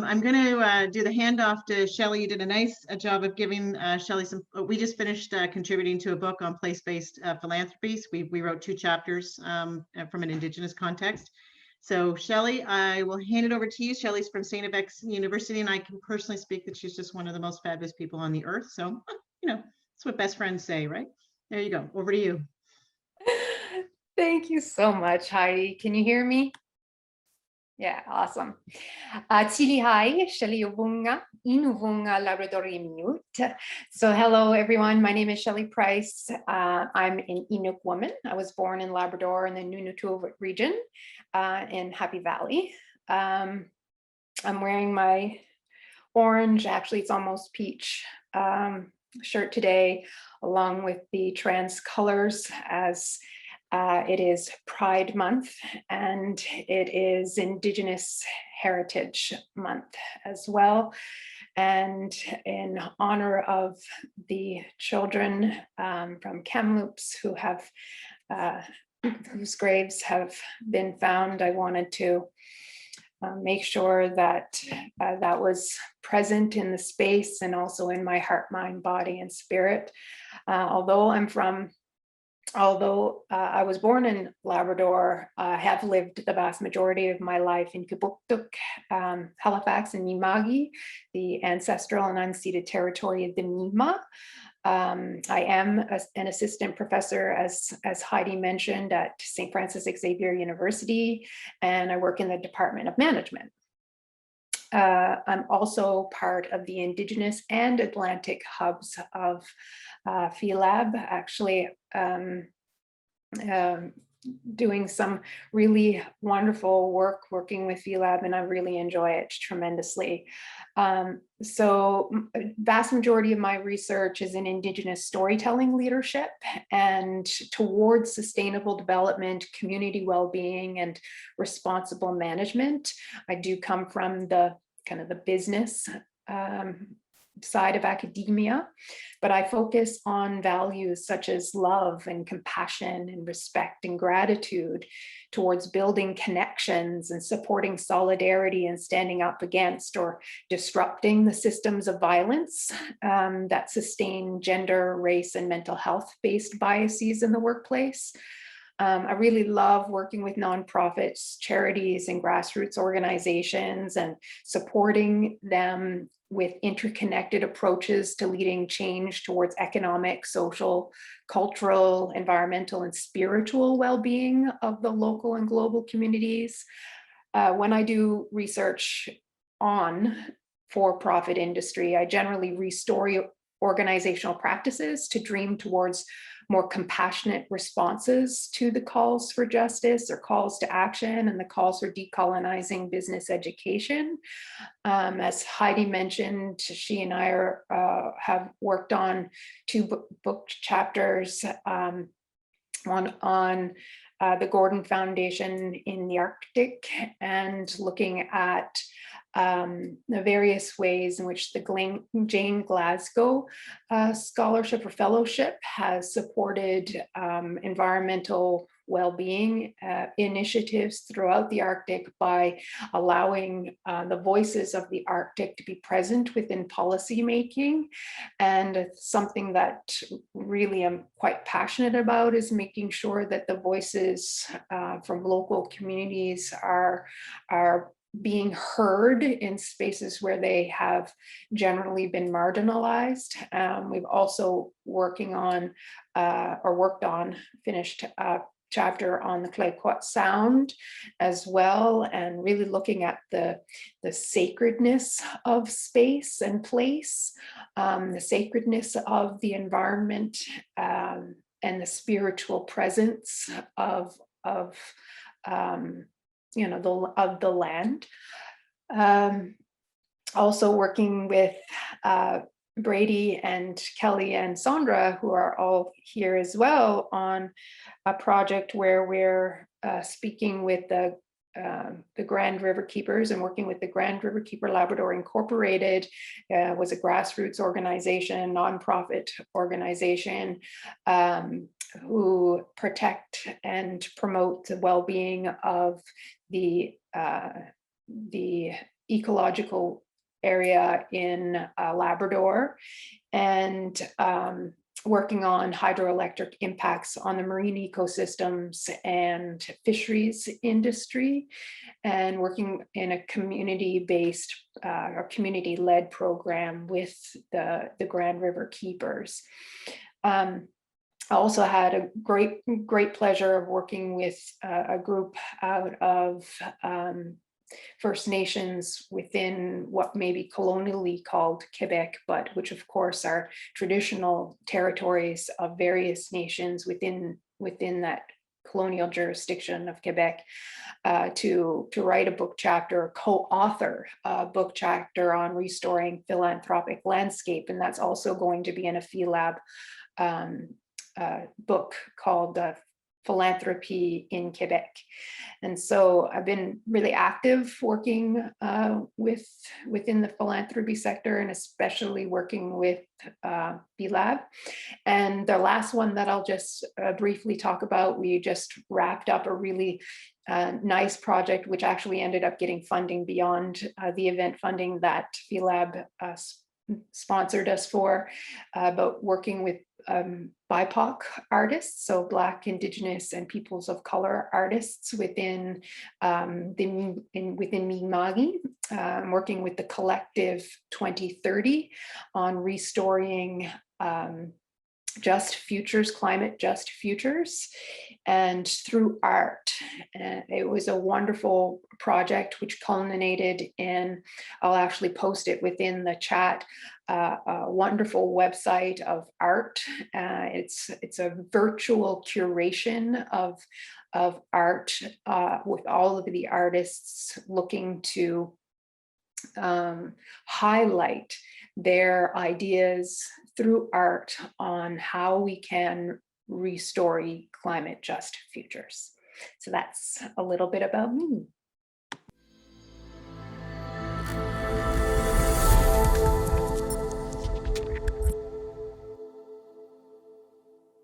I'm going to do the handoff to Shelley. You did a nice job of giving Shelley some. We just finished contributing to a book on place-based philanthropies. We wrote 2 chapters from an Indigenous context. So Shelley, I will hand it over to you. Shelley's from St. FX University, and I can personally speak that she's just one of the most fabulous people on the earth. So, you know, that's what best friends say, right? There you go. Over to you. Thank you so much, Heidi. Can you hear me? Yeah, awesome. Tili hai, Shelley Uvunga, Inuvunga Labradori Minute. So hello, everyone. My name is Shelley Price. I'm an Inuk woman. I was born in Labrador in the Nunavut region in Happy Valley. I'm wearing my orange, actually it's almost peach, shirt today, along with the trans colors, as it is Pride Month and it is Indigenous Heritage Month as well. And in honor of the children from Kamloops who have, whose graves have been found, I wanted to make sure that that was present in the space and also in my heart, mind, body, and spirit. Although I was born in Labrador, I have lived the vast majority of my life in Kipuktuk, Halifax, and Nimagi, the ancestral and unceded territory of the Mi'kmaq. I am an assistant professor, as Heidi mentioned, at St. Francis Xavier University, and I work in the Department of Management. I'm also part of the Indigenous and Atlantic hubs of PhiLab, actually doing some really wonderful work working with PhiLab, and I really enjoy it tremendously. So vast majority of my research is in Indigenous storytelling leadership and towards sustainable development, community well-being, and responsible management. I do come from the kind of the business side of academia, but I focus on values such as love and compassion and respect and gratitude towards building connections and supporting solidarity and standing up against or disrupting the systems of violence that sustain gender, race, and mental health-based biases in the workplace. I really love working with nonprofits, charities, and grassroots organizations and supporting them with interconnected approaches to leading change towards economic, social, cultural, environmental, and spiritual well-being of the local and global communities. When I do research on for-profit industry, I generally restore organizational practices to dream towards more compassionate responses to the calls for justice or calls to action and the calls for decolonizing business education. As Heidi mentioned, she and I have worked on 2 book chapters, one on the Gordon Foundation in the Arctic, and looking at the various ways in which the Jane Glasgow Scholarship or Fellowship has supported environmental well-being initiatives throughout the Arctic by allowing the voices of the Arctic to be present within policy making. And something that really I'm quite passionate about is making sure that the voices from local communities are being heard in spaces where they have generally been marginalized. We've also worked on, finished a chapter on the Clayoquot Sound as well, and really looking at the sacredness of space and place, the sacredness of the environment, and the spiritual presence of the land. Also working with Brady and Kelly and Sandra, who are all here as well, on a project where we're speaking with the Grand River Keepers and working with the Grand River Keeper Labrador Incorporated, was a grassroots organization, nonprofit organization, who protect and promote the well-being of the ecological area in Labrador, and working on hydroelectric impacts on the marine ecosystems and fisheries industry, and working in a community-based or community-led program with the Grand River Keepers. I also had a great pleasure of working with a group out of First Nations within what may be colonially called Quebec, but which of course are traditional territories of various nations within that colonial jurisdiction of Quebec, to write a book chapter, co-author a book chapter on restoring philanthropic landscape. And that's also going to be in a PhiLab book called Philanthropy in Quebec. And so I've been really active working within the philanthropy sector, and especially working with PhiLab. And the last one that I'll just briefly talk about, we just wrapped up a really nice project, which actually ended up getting funding beyond the event funding that PhiLab sponsored us for, about working with BIPOC artists, so Black, Indigenous, and peoples of color artists within within Mi'kmaq, working with the collective 2030 on restoring just futures, climate just futures, and through art. And it was a wonderful project which culminated in, I'll actually post it within the chat, a wonderful website of art. It's a virtual curation of art with all of the artists looking to highlight their ideas through art on how we can restore climate just futures. So that's a little bit about me.